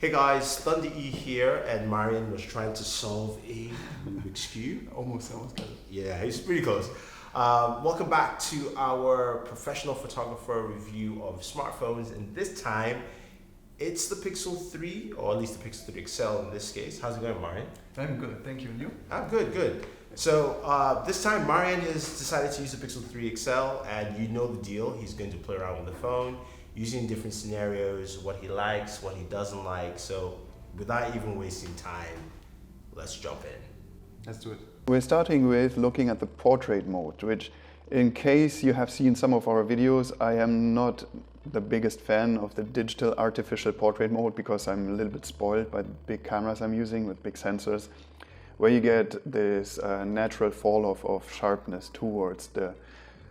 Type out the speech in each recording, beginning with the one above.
Hey guys, Thunder E here, and Marian was trying to solve a Rubik's Cube. Almost got it. Yeah, he's pretty close. Welcome back to our professional photographer review of smartphones, and this time it's the Pixel 3, or at least the Pixel 3 XL in this case. How's it going, Marian? I'm good, thank you. And you? I'm good. So this time Marian has decided to use the Pixel 3 XL, and you know the deal. He's going to play around with the phone, using different scenarios, what he likes, what he doesn't like. So without even wasting time, let's jump in. Let's do it. We're starting with looking at the portrait mode, which, in case you have seen some of our videos, I am not the biggest fan of the digital artificial portrait mode because I'm a little bit spoiled by the big cameras I'm using with big sensors, where you get this natural fall off of sharpness towards the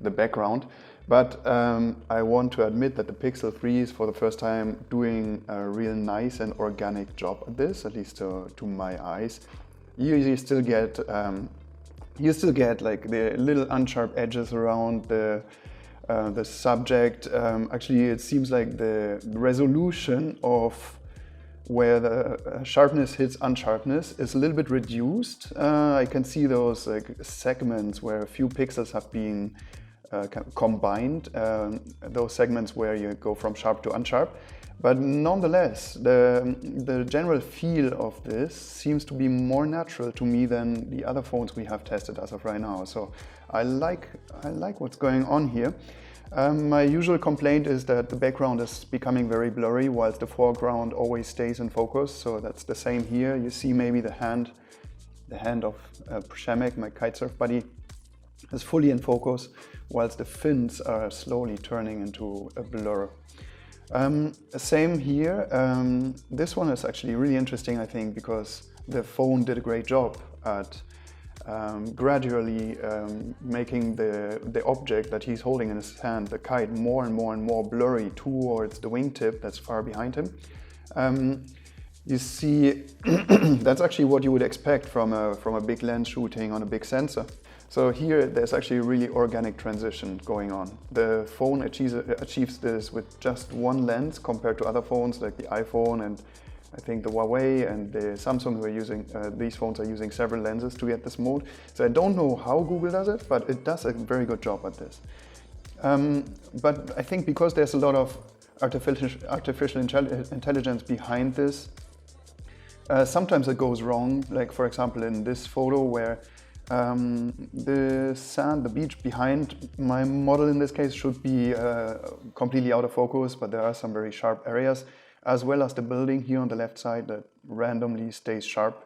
background. But I want to admit that the Pixel 3 is for the first time doing a real nice and organic job at this, at least to my eyes. You still get like the little unsharp edges around the subject. Actually, it seems like the resolution of where the sharpness hits unsharpness is a little bit reduced. I can see those like segments where a few pixels have been combined, those segments where you go from sharp to unsharp. But nonetheless, the general feel of this seems to be more natural to me than the other phones we have tested as of right now. So I like what's going on here. My usual complaint is that the background is becoming very blurry whilst the foreground always stays in focus. So that's the same here. You see maybe the hand of Przemek, my kitesurf buddy, is fully in focus, whilst the fins are slowly turning into a blur. Same here. This one is actually really interesting, I think, because the phone did a great job at gradually making the object that he's holding in his hand, the kite, more and more blurry towards the wingtip that's far behind him. You see, that's actually what you would expect from a big lens shooting on a big sensor. So here there's actually a really organic transition going on. The phone achieves this with just one lens compared to other phones like the iPhone and I think the Huawei and the Samsung who are using, these phones are using several lenses to get this mode. So I don't know how Google does it, but it does a very good job at this. But I think because there's a lot of artificial intelligence behind this, sometimes it goes wrong. Like for example in this photo where the sand, the beach behind my model in this case should be completely out of focus, but there are some very sharp areas, as well as the building here on the left side that randomly stays sharp.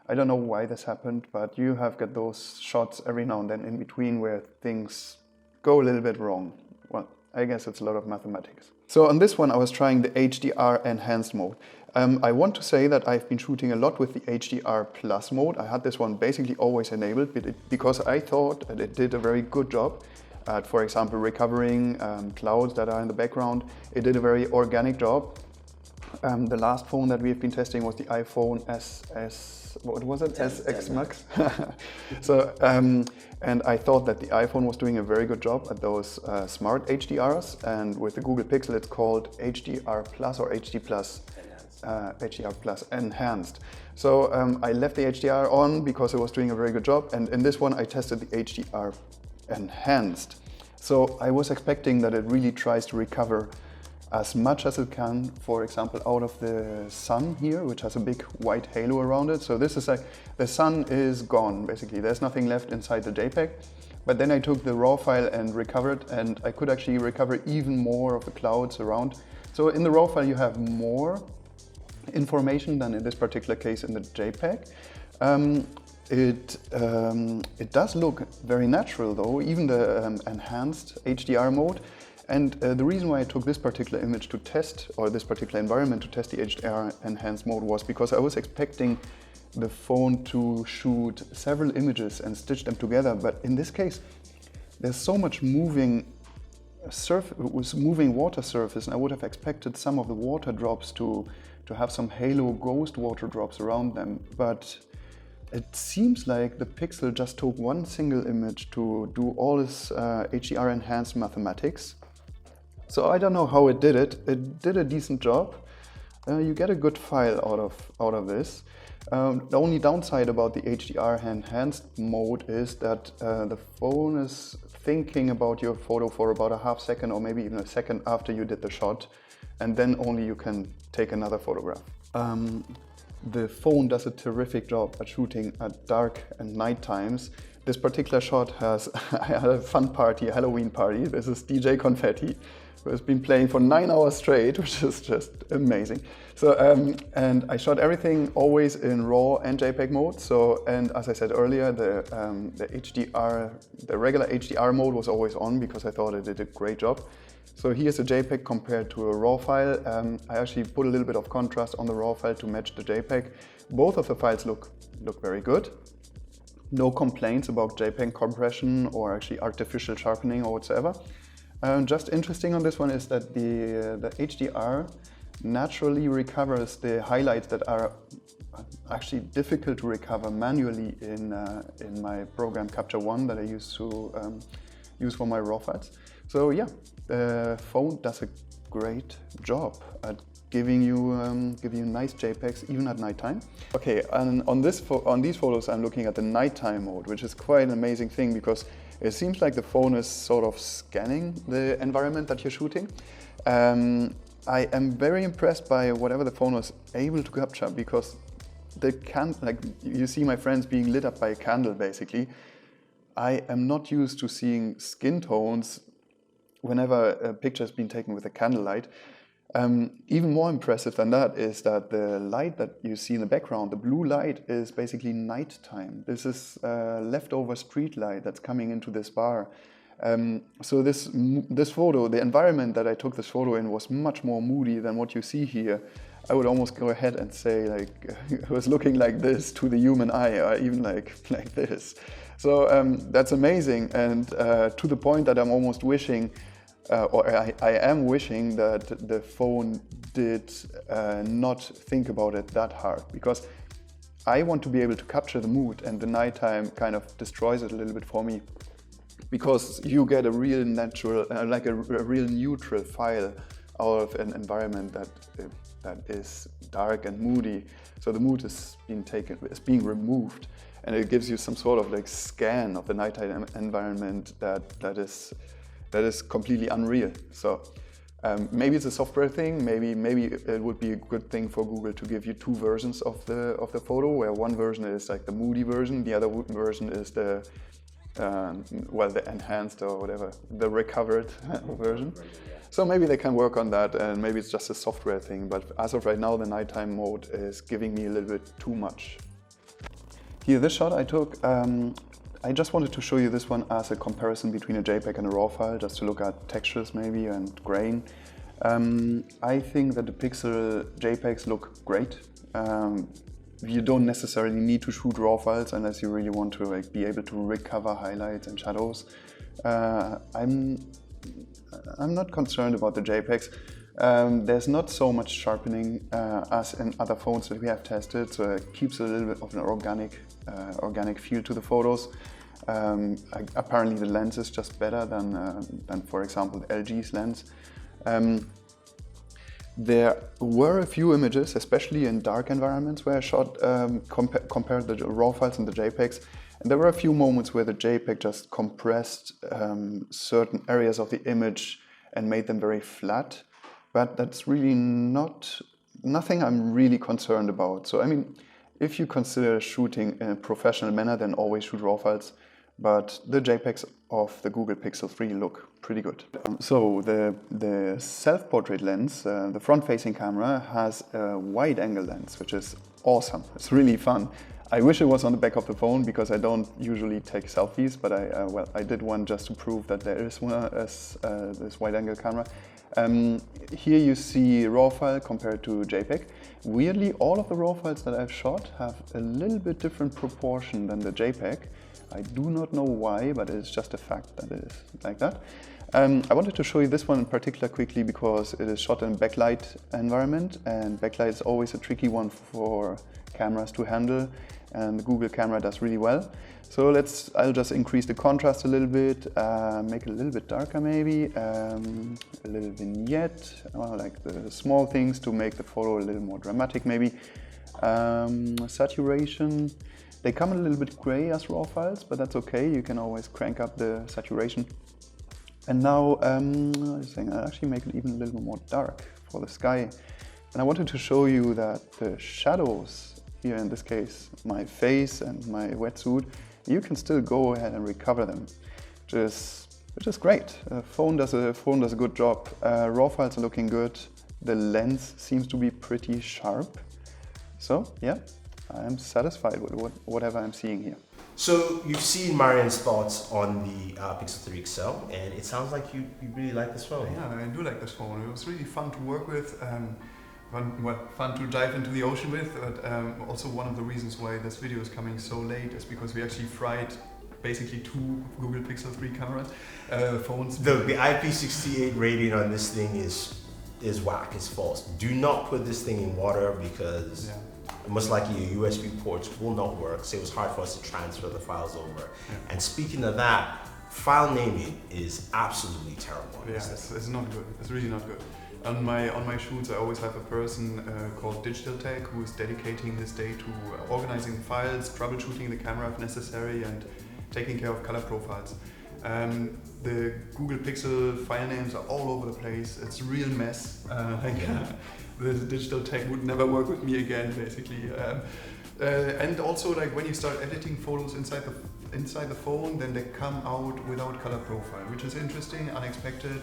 I don't know why this happened, but you have got those shots every now and then in between where things go a little bit wrong. Well, I guess it's a lot of mathematics. So on this one I was trying the HDR Enhanced mode. I want to say that I've been shooting a lot with the HDR Plus mode. I had this one basically always enabled because I thought that it did a very good job at, for example, recovering clouds that are in the background. It did a very organic job. The last phone that we've been testing was the iPhone SX Max. So, and I thought that the iPhone was doing a very good job at those smart HDRs, and with the Google Pixel it's called HDR Plus or HD Plus. HDR Plus Enhanced. So I left the HDR on because it was doing a very good job, and in this one I tested the HDR Enhanced. So I was expecting that it really tries to recover as much as it can, for example, out of the sun here, which has a big white halo around it. So this is like, the sun is gone, basically. There's nothing left inside the JPEG. But then I took the RAW file and recovered, and I could actually recover even more of the clouds around. So in the RAW file you have more information than in this particular case in the JPEG. It does look very natural though, even the enhanced HDR mode. And the reason why I took this particular image to test, or this particular environment to test the HDR Enhanced mode, was because I was expecting the phone to shoot several images and stitch them together. But in this case, there's so much moving water surface, and I would have expected some of the water drops to have some halo ghost water drops around them. But it seems like the Pixel just took one single image to do all this HDR Enhanced mathematics. So I don't know how it did it. It did a decent job. you get a good file out of this. The only downside about the HDR Enhanced mode is that the phone is thinking about your photo for about a half second or maybe even a second after you did the shot, and then only you can take another photograph. The phone does a terrific job at shooting at dark and night times. This particular shot has, I had a fun party, a Halloween party. This is DJ Confetti, who has been playing for 9 hours straight, which is just amazing. So, and I shot everything always in RAW and JPEG mode. So, and as I said earlier, the regular HDR mode was always on because I thought it did a great job. So here's a JPEG compared to a RAW file. I actually put a little bit of contrast on the RAW file to match the JPEG. Both of the files look very good. No complaints about JPEG compression or actually artificial sharpening or whatsoever. Just interesting on this one is that the HDR naturally recovers the highlights that are actually difficult to recover manually in my program Capture One that I used to use for my RAW files. So yeah, the phone does a great job at giving you nice JPEGs even at nighttime. Okay, and on these photos I'm looking at the nighttime mode, which is quite an amazing thing because it seems like the phone is sort of scanning the environment that you're shooting. I am very impressed by whatever the phone was able to capture because like you see my friends being lit up by a candle basically. I am not used to seeing skin tones whenever a picture has been taken with a candlelight. Even more impressive than that is that the light that you see in the background, the blue light, is basically nighttime. This is leftover street light that's coming into this bar. So this photo, the environment that I took this photo in was much more moody than what you see here. I would almost go ahead and say like it was looking like this to the human eye, or even like this. So that's amazing, and to the point that I'm almost wishing or I am wishing that the phone did not think about it that hard, because I want to be able to capture the mood, and the nighttime kind of destroys it a little bit for me, because you get a real natural, like a real neutral file out of an environment that is dark and moody. So the mood is being removed, and it gives you some sort of like scan of the nighttime environment that is completely unreal. So maybe it's a software thing. Maybe it would be a good thing for Google to give you two versions of the photo, where one version is like the moody version, the other version is the enhanced or whatever, the recovered version. So maybe they can work on that, and maybe it's just a software thing. But as of right now, the nighttime mode is giving me a little bit too much. Here, this shot I took. I just wanted to show you this one as a comparison between a JPEG and a RAW file, just to look at textures maybe and grain. I think that the Pixel JPEGs look great. You don't necessarily need to shoot RAW files unless you really want to like be able to recover highlights and shadows. I'm not concerned about the JPEGs. There's not so much sharpening as in other phones that we have tested, so it keeps a little bit of an organic feel to the photos. Apparently the lens is just better than for example LG's lens. There were a few images, especially in dark environments, where I shot compared the RAW files and the JPEGs, and there were a few moments where the JPEG just compressed certain areas of the image and made them very flat. But that's really nothing I'm really concerned about. So I mean, if you consider shooting in a professional manner, then always shoot RAW files. But the JPEGs of the Google Pixel 3 look pretty good. So the self-portrait lens, the front-facing camera, has a wide-angle lens, which is awesome. It's really fun. I wish it was on the back of the phone, because I don't usually take selfies, but I did one just to prove that there is one this wide-angle camera. Here you see RAW file compared to JPEG. Weirdly, all of the RAW files that I've shot have a little bit different proportion than the JPEG. I do not know why, but it's just a fact that it is like that. I wanted to show you this one in particular quickly because it is shot in backlight environment, and backlight is always a tricky one for cameras to handle, and the Google camera does really well. So I'll just increase the contrast a little bit, make it a little bit darker maybe, a little vignette, like the small things to make the photo a little more dramatic maybe. Saturation, they come a little bit gray as RAW files, but that's okay, you can always crank up the saturation. And now I'll actually make it even a little more dark for the sky. And I wanted to show you that the shadows, here in this case my face and my wetsuit, you can still go ahead and recover them, which is great. Phone does a good job. RAW files are looking good. The lens seems to be pretty sharp. So yeah, I'm satisfied with whatever I'm seeing here. So you've seen Marian's thoughts on the Pixel 3 XL, and it sounds like you really like this phone. Yeah, I do like this phone. It was really fun to work with. Fun to dive into the ocean with, but also one of the reasons why this video is coming so late is because we actually fried basically 2 Google Pixel 3 cameras, phones. The IP68 rating on this thing is whack, it's false. Do not put this thing in water because most likely your USB ports will not work, so it was hard for us to transfer the files over. Yeah. And speaking of that, file naming is absolutely terrible. Yeah, it's not good. It's really not good. On my shoots, I always have a person called Digital Tech who is dedicating his day to organizing files, troubleshooting the camera if necessary, and taking care of color profiles. The Google Pixel file names are all over the place. It's a real mess. The Digital Tech would never work with me again, basically. And also, like when you start editing photos inside the phone, then they come out without color profile, which is interesting, unexpected.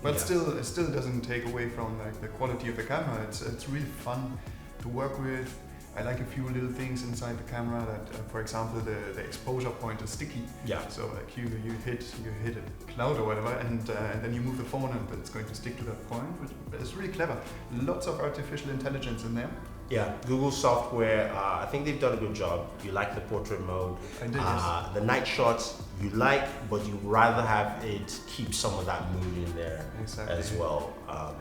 But still, it still doesn't take away from like the quality of the camera. It's really fun to work with. I like a few little things inside the camera that, for example, the exposure point is sticky. Yeah. So like you hit a cloud or whatever, and then you move the phone, and it's going to stick to that point. But it's really clever. Lots of artificial intelligence in there. Yeah, Google software, I think they've done a good job. You like the portrait mode. I did, yes. The night shots you like, but you'd rather have it keep some of that mood in there as well.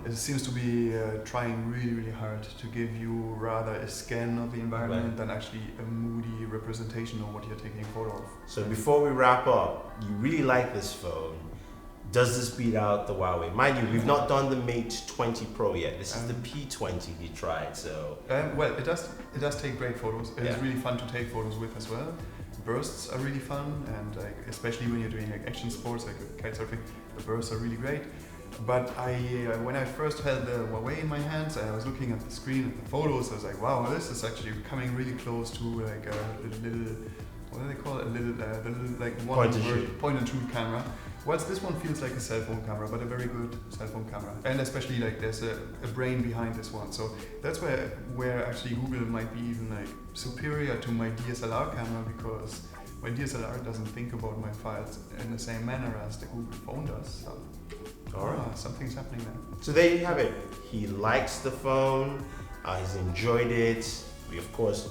It seems to be trying really, really hard to give you rather a scan of the environment than actually a moody representation of what you're taking a photo of. So before we wrap up, you really like this phone. Does this beat out the Huawei? Mind you, we've not done the Mate 20 Pro yet. This is the P20 we tried, so... well, it does take great photos. It's really fun to take photos with as well. Bursts are really fun, and like, especially when you're doing like action sports, like kite surfing, the bursts are really great. But when I first held the Huawei in my hands and I was looking at the screen at the photos, I was like, wow, this is actually coming really close to like a little, what do they call it? The little like point and shoot camera. Whilst this one feels like a cell phone camera, but a very good cell phone camera. And especially like there's a brain behind this one. So that's where actually Google might be even like superior to my DSLR camera, because my DSLR doesn't think about my files in the same manner as the Google phone does. So something's happening there. So there you have it. He likes the phone, he's enjoyed it. We of course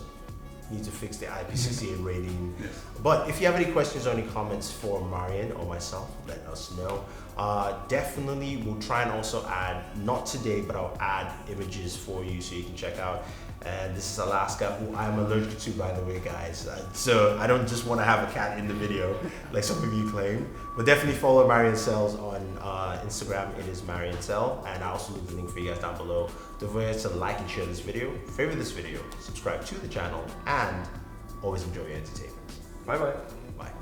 need to fix the IP68 rating. Yes. But if you have any questions or any comments for Marian or myself, let us know. Definitely we'll try and also add, not today, but I'll add images for you so you can check out. And this is Alaska, who I'm allergic to, by the way, guys. So I don't just want to have a cat in the video, like some of you claim. But definitely follow Marian Sells on Instagram. It is Marian Sell. And I also leave the link for you guys down below. Don't forget to like and share this video, favorite this video, subscribe to the channel, and always enjoy your entertainment. Bye-bye. Bye.